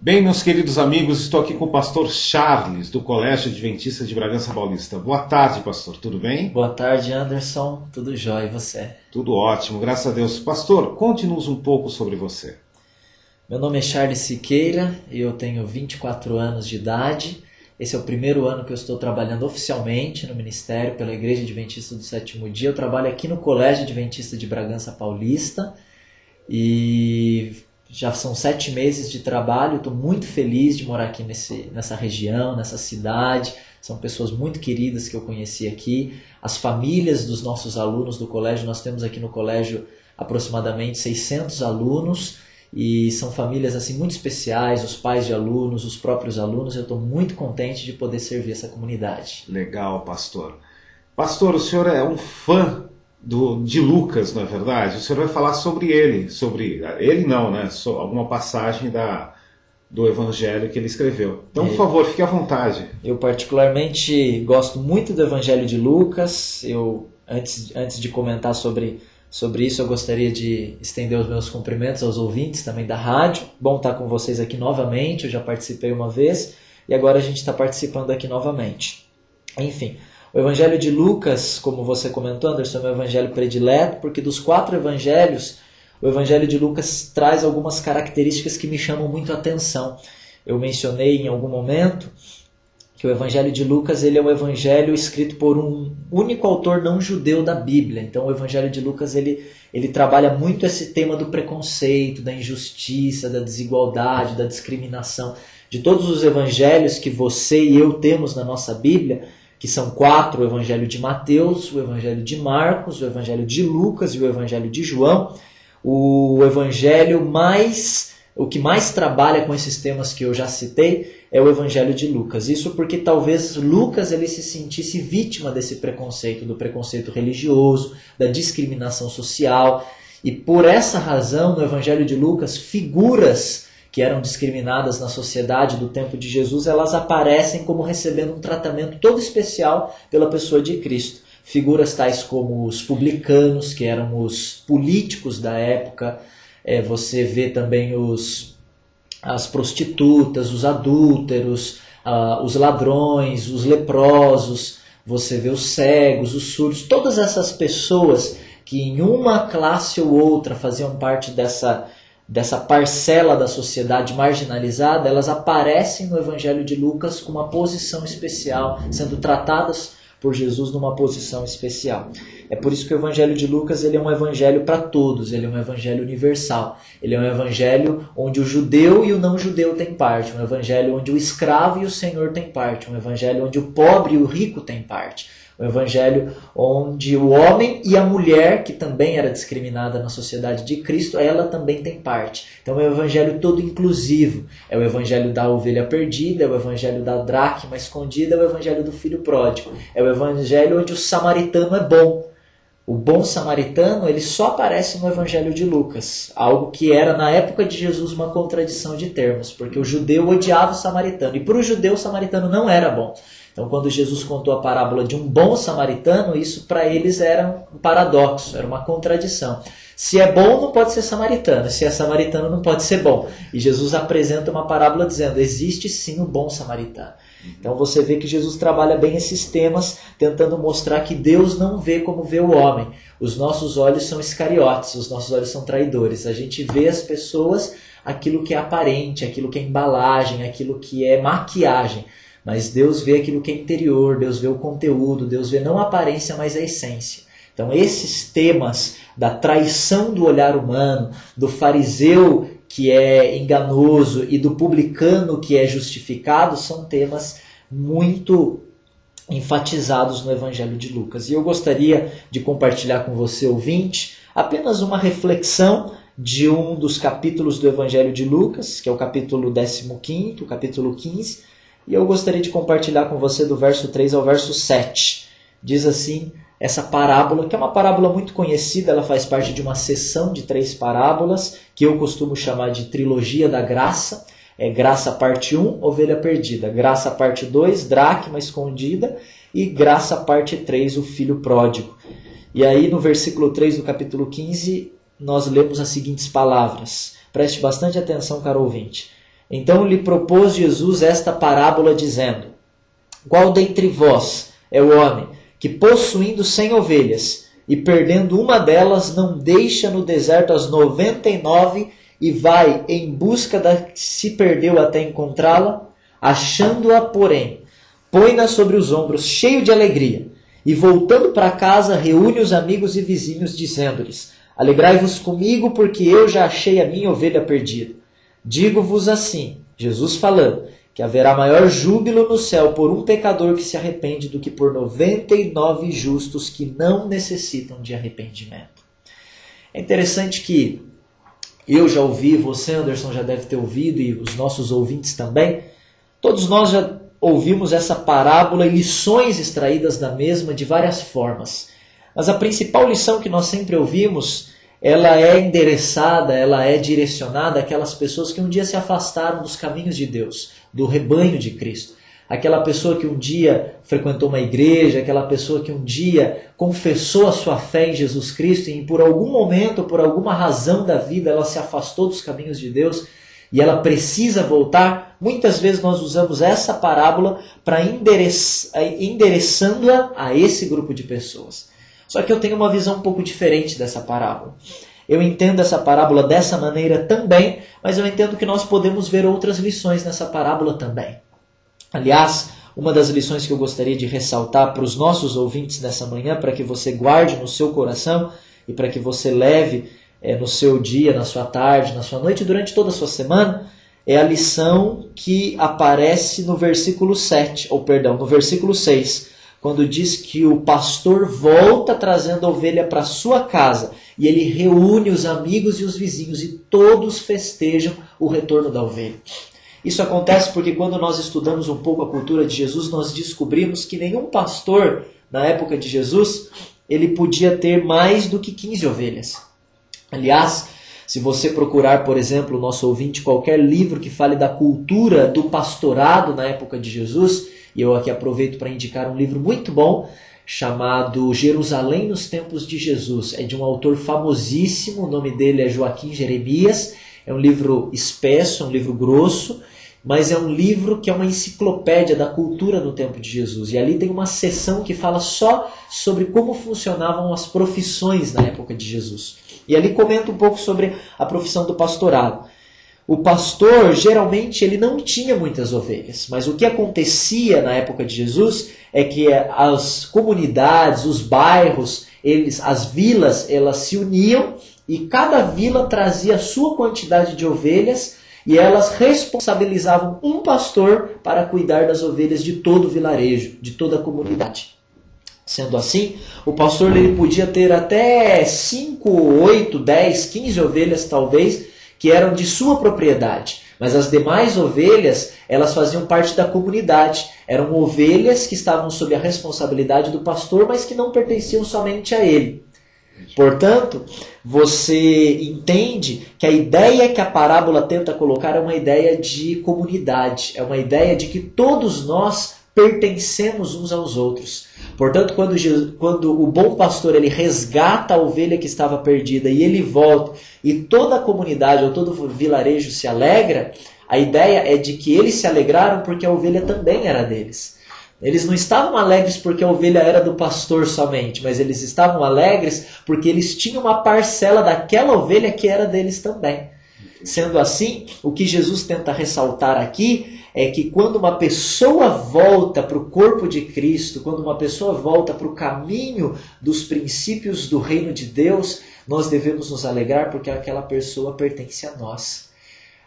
Bem, meus queridos amigos, estou aqui com o pastor Charles, do Colégio Adventista de Bragança Paulista. Boa tarde, pastor, tudo bem? Boa tarde, Anderson, tudo jóia, e você? Tudo ótimo, graças a Deus. Pastor, conte-nos um pouco sobre você. Meu nome é Charles Siqueira, eu tenho 24 anos de idade. Esse é o primeiro ano que eu estou trabalhando oficialmente no ministério pela Igreja Adventista do Sétimo Dia. Eu trabalho aqui no Colégio Adventista de Bragança Paulista e já são 7 meses de trabalho. Estou muito feliz de morar aqui nessa região, nessa cidade. São pessoas muito queridas que eu conheci aqui. As famílias dos nossos alunos do colégio, nós temos aqui no colégio aproximadamente 600 alunos. E são famílias assim muito especiais, os pais de alunos, os próprios alunos. Eu estou muito contente de poder servir essa comunidade. Legal, pastor. Pastor, o senhor é um fã de Lucas, não é verdade? O senhor vai falar sobre ele, alguma passagem do evangelho que ele escreveu. Então, por favor, fique à vontade. Eu particularmente gosto muito do evangelho de Lucas. Antes de comentar sobre isso, eu gostaria de estender os meus cumprimentos aos ouvintes também da rádio. Bom estar com vocês aqui novamente, eu já participei uma vez e agora a gente está participando aqui novamente. Enfim, o Evangelho de Lucas, como você comentou, Anderson, é o meu evangelho predileto, porque dos 4 evangelhos, o Evangelho de Lucas traz algumas características que me chamam muito a atenção. Eu mencionei em algum momento que o Evangelho de Lucas ele é um evangelho escrito por um único autor não judeu da Bíblia. Então o Evangelho de Lucas ele trabalha muito esse tema do preconceito, da injustiça, da desigualdade, da discriminação. De todos os evangelhos que você e eu temos na nossa Bíblia, que são 4, o Evangelho de Mateus, o Evangelho de Marcos, o Evangelho de Lucas e o Evangelho de João, o que mais trabalha com esses temas que eu já citei é o Evangelho de Lucas. Isso porque talvez Lucas ele se sentisse vítima desse preconceito, do preconceito religioso, da discriminação social. E por essa razão, no Evangelho de Lucas, figuras que eram discriminadas na sociedade do tempo de Jesus, elas aparecem como recebendo um tratamento todo especial pela pessoa de Cristo. Figuras tais como os publicanos, que eram os políticos da época. Você vê também as prostitutas, os adúlteros, os ladrões, os leprosos, você vê os cegos, os surdos, todas essas pessoas que em uma classe ou outra faziam parte dessa parcela da sociedade marginalizada, elas aparecem no Evangelho de Lucas com uma posição especial, sendo tratadas por Jesus numa posição especial. É por isso que o Evangelho de Lucas ele é um evangelho para todos, ele é um evangelho universal. Ele é um evangelho onde o judeu e o não judeu têm parte, um evangelho onde o escravo e o senhor têm parte, um evangelho onde o pobre e o rico têm parte. Um evangelho onde o homem e a mulher, que também era discriminada na sociedade de Cristo, ela também tem parte. Então é um evangelho todo inclusivo. É o evangelho da ovelha perdida, é o evangelho da dracma escondida, é o evangelho do filho pródigo. É o evangelho onde o samaritano é bom. O bom samaritano ele só aparece no Evangelho de Lucas, algo que era na época de Jesus uma contradição de termos, porque o judeu odiava o samaritano, e para o judeu o samaritano não era bom. Então quando Jesus contou a parábola de um bom samaritano, isso para eles era um paradoxo, era uma contradição. Se é bom não pode ser samaritano, se é samaritano não pode ser bom. E Jesus apresenta uma parábola dizendo, existe sim o bom samaritano. Então você vê que Jesus trabalha bem esses temas, tentando mostrar que Deus não vê como vê o homem. Os nossos olhos são iscariotes, os nossos olhos são traidores. A gente vê as pessoas aquilo que é aparente, aquilo que é embalagem, aquilo que é maquiagem. Mas Deus vê aquilo que é interior, Deus vê o conteúdo, Deus vê não a aparência, mas a essência. Então esses temas da traição do olhar humano, do fariseu que é enganoso e do publicano que é justificado, são temas muito enfatizados no Evangelho de Lucas. E eu gostaria de compartilhar com você, ouvinte, apenas uma reflexão de um dos capítulos do Evangelho de Lucas, que é o capítulo 15º, o capítulo 15, e eu gostaria de compartilhar com você do verso 3 ao verso 7. Diz assim, essa parábola, que é uma parábola muito conhecida, ela faz parte de uma seção de 3 parábolas, que eu costumo chamar de trilogia da graça. É graça parte 1, ovelha perdida. Graça parte 2, dracma escondida. E graça parte 3, o filho pródigo. E aí no versículo 3 do capítulo 15, nós lemos as seguintes palavras. Preste bastante atenção, caro ouvinte. Então lhe propôs Jesus esta parábola, dizendo: qual dentre vós é o homem que, possuindo 100 ovelhas, e perdendo uma delas, não deixa no deserto as 99 e vai em busca da que se perdeu até encontrá-la? Achando-a, porém, põe-na sobre os ombros, cheio de alegria, e voltando para casa, reúne os amigos e vizinhos, dizendo-lhes: alegrai-vos comigo, porque eu já achei a minha ovelha perdida. Digo-vos assim, Jesus falando, que haverá maior júbilo no céu por um pecador que se arrepende do que por 99 justos que não necessitam de arrependimento. É interessante que eu já ouvi, você, Anderson, já deve ter ouvido, e os nossos ouvintes também. Todos nós já ouvimos essa parábola e lições extraídas da mesma de várias formas. Mas a principal lição que nós sempre ouvimos, ela é endereçada, ela é direcionada àquelas pessoas que um dia se afastaram dos caminhos de Deus, do rebanho de Cristo. Aquela pessoa que um dia frequentou uma igreja, aquela pessoa que um dia confessou a sua fé em Jesus Cristo e por algum momento, por alguma razão da vida, ela se afastou dos caminhos de Deus e ela precisa voltar. Muitas vezes nós usamos essa parábola para endereçando-a a esse grupo de pessoas. Só que eu tenho uma visão um pouco diferente dessa parábola. Eu entendo essa parábola dessa maneira também, mas eu entendo que nós podemos ver outras lições nessa parábola também. Aliás, uma das lições que eu gostaria de ressaltar para os nossos ouvintes nessa manhã, para que você guarde no seu coração e para que você leve no seu dia, na sua tarde, na sua noite, durante toda a sua semana, é a lição que aparece no versículo 6, quando diz que o pastor volta trazendo a ovelha para sua casa e ele reúne os amigos e os vizinhos e todos festejam o retorno da ovelha. Isso acontece porque quando nós estudamos um pouco a cultura de Jesus, nós descobrimos que nenhum pastor, na época de Jesus, ele podia ter mais do que 15 ovelhas. Aliás, se você procurar, por exemplo, nosso ouvinte, qualquer livro que fale da cultura do pastorado na época de Jesus, e eu aqui aproveito para indicar um livro muito bom, chamado Jerusalém nos Tempos de Jesus. É de um autor famosíssimo, o nome dele é Joaquim Jeremias. É um livro espesso, é um livro grosso, mas é um livro que é uma enciclopédia da cultura no tempo de Jesus. E ali tem uma seção que fala só sobre como funcionavam as profissões na época de Jesus. E ali comenta um pouco sobre a profissão do pastorado. O pastor, geralmente, ele não tinha muitas ovelhas, mas o que acontecia na época de Jesus é que as comunidades, os bairros, as vilas, elas se uniam e cada vila trazia a sua quantidade de ovelhas e elas responsabilizavam um pastor para cuidar das ovelhas de todo o vilarejo, de toda a comunidade. Sendo assim, o pastor ele podia ter até 5, 8, 10, 15 ovelhas talvez, que eram de sua propriedade. Mas as demais ovelhas, elas faziam parte da comunidade. Eram ovelhas que estavam sob a responsabilidade do pastor, mas que não pertenciam somente a ele. Portanto, você entende que a ideia que a parábola tenta colocar é uma ideia de comunidade. É uma ideia de que todos nós pertencemos uns aos outros. Portanto, quando o bom pastor ele resgata a ovelha que estava perdida e ele volta e toda a comunidade ou todo o vilarejo se alegra, a ideia é de que eles se alegraram porque a ovelha também era deles. Eles não estavam alegres porque a ovelha era do pastor somente, mas eles estavam alegres porque eles tinham uma parcela daquela ovelha que era deles também. Sendo assim, o que Jesus tenta ressaltar aqui é que quando uma pessoa volta para o corpo de Cristo, quando uma pessoa volta para o caminho dos princípios do reino de Deus, nós devemos nos alegrar porque aquela pessoa pertence a nós.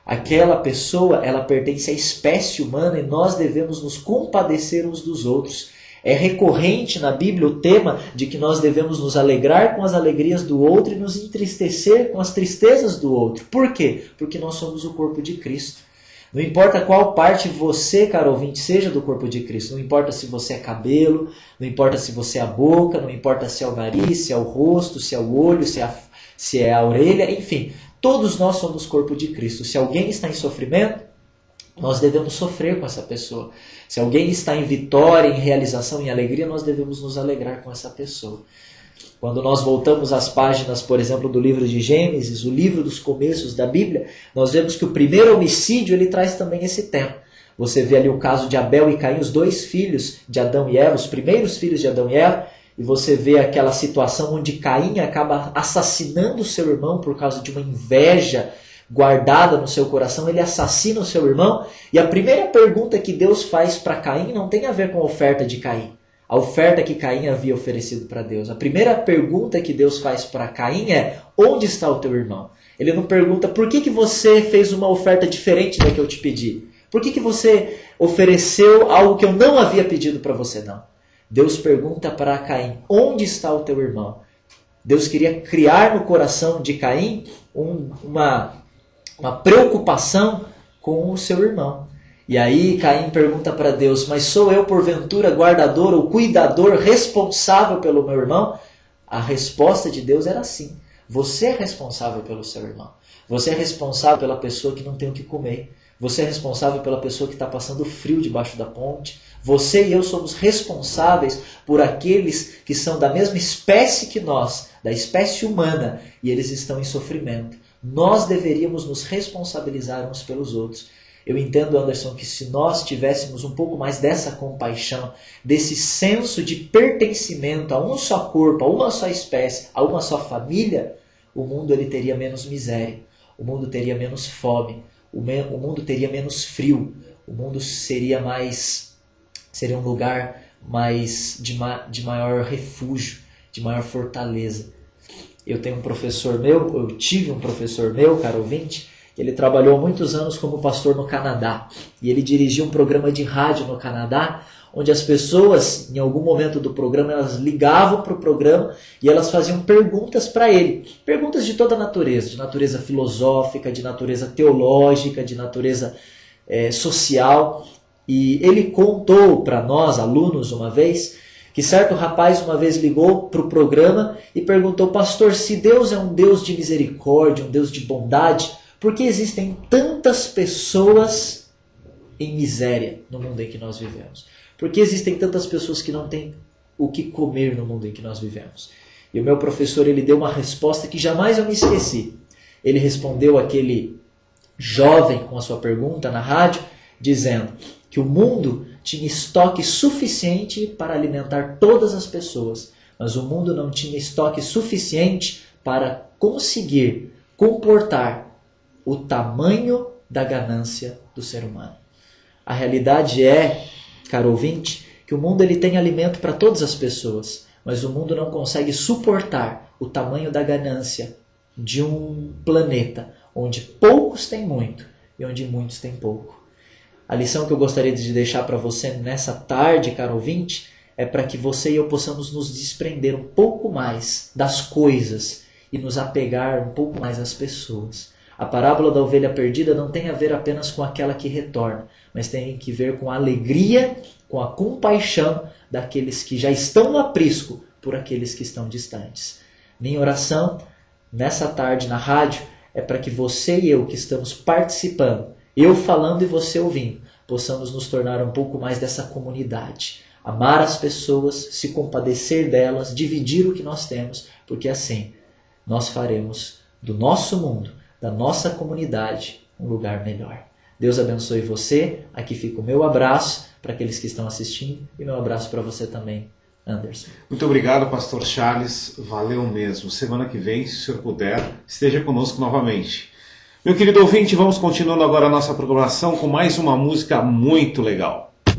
Aquela pessoa, ela pertence à espécie humana e nós devemos nos compadecer uns dos outros. É recorrente na Bíblia o tema de que nós devemos nos alegrar com as alegrias do outro e nos entristecer com as tristezas do outro. Por quê? Porque nós somos o corpo de Cristo. Não importa qual parte você, caro ouvinte, seja do corpo de Cristo. Não importa se você é cabelo, não importa se você é a boca, não importa se é o nariz, se é o rosto, se é o olho, se é a orelha, enfim. Todos nós somos corpo de Cristo. Se alguém está em sofrimento, nós devemos sofrer com essa pessoa. Se alguém está em vitória, em realização, em alegria, nós devemos nos alegrar com essa pessoa. Quando nós voltamos às páginas, por exemplo, do livro de Gênesis, o livro dos começos da Bíblia, nós vemos que o primeiro homicídio ele traz também esse tema. Você vê ali o caso de Abel e Caim, os dois filhos de Adão e Eva, os primeiros filhos de Adão e Eva, e você vê aquela situação onde Caim acaba assassinando o seu irmão por causa de uma inveja guardada no seu coração, ele assassina o seu irmão, e a primeira pergunta que Deus faz para Caim não tem a ver com a oferta de Caim, a oferta que Caim havia oferecido para Deus. A primeira pergunta que Deus faz para Caim é: onde está o teu irmão? Ele não pergunta por que você fez uma oferta diferente da que eu te pedi. Por que você ofereceu algo que eu não havia pedido para você? Não. Deus pergunta para Caim: onde está o teu irmão? Deus queria criar no coração de Caim uma preocupação com o seu irmão. E aí Caim pergunta para Deus: mas sou eu porventura guardador ou cuidador responsável pelo meu irmão? A resposta de Deus era sim. Você é responsável pelo seu irmão. Você é responsável pela pessoa que não tem o que comer. Você é responsável pela pessoa que está passando frio debaixo da ponte. Você e eu somos responsáveis por aqueles que são da mesma espécie que nós, da espécie humana, e eles estão em sofrimento. Nós deveríamos nos responsabilizar uns pelos outros. Eu entendo, Anderson, que se nós tivéssemos um pouco mais dessa compaixão, desse senso de pertencimento a um só corpo, a uma só espécie, a uma só família, o mundo ele teria menos miséria, o mundo teria menos fome, o mundo teria menos frio, o mundo seria um lugar mais de maior refúgio, de maior fortaleza. Eu tive um professor meu, caro ouvinte, ele trabalhou muitos anos como pastor no Canadá. E ele dirigia um programa de rádio no Canadá, onde as pessoas, em algum momento do programa, elas ligavam para o programa e elas faziam perguntas para ele. Perguntas de toda natureza, de natureza filosófica, de natureza teológica, de natureza social. E ele contou para nós, alunos, uma vez, que certo rapaz uma vez ligou para o programa e perguntou: pastor, se Deus é um Deus de misericórdia, um Deus de bondade, por que existem tantas pessoas em miséria no mundo em que nós vivemos? Por que existem tantas pessoas que não têm o que comer no mundo em que nós vivemos? E o meu professor ele deu uma resposta que jamais eu me esqueci. Ele respondeu aquele jovem com a sua pergunta na rádio, dizendo que o mundo tinha estoque suficiente para alimentar todas as pessoas, mas o mundo não tinha estoque suficiente para conseguir comportar o tamanho da ganância do ser humano. A realidade é, caro ouvinte, que o mundo ele tem alimento para todas as pessoas, mas o mundo não consegue suportar o tamanho da ganância de um planeta onde poucos têm muito e onde muitos têm pouco. A lição que eu gostaria de deixar para você nessa tarde, caro ouvinte, é para que você e eu possamos nos desprender um pouco mais das coisas e nos apegar um pouco mais às pessoas. A parábola da ovelha perdida não tem a ver apenas com aquela que retorna, mas tem que ver com a alegria, com a compaixão daqueles que já estão no aprisco por aqueles que estão distantes. Minha oração, nessa tarde na rádio, é para que você e eu que estamos participando, eu falando e você ouvindo, possamos nos tornar um pouco mais dessa comunidade. Amar as pessoas, se compadecer delas, dividir o que nós temos, porque assim nós faremos do nosso mundo, da nossa comunidade, um lugar melhor. Deus abençoe você. Aqui fica o meu abraço para aqueles que estão assistindo e meu abraço para você também, Anderson. Muito obrigado, pastor Charles. Valeu mesmo. Semana que vem, se o senhor puder, esteja conosco novamente. Meu querido ouvinte, vamos continuando agora a nossa programação com mais uma música muito legal.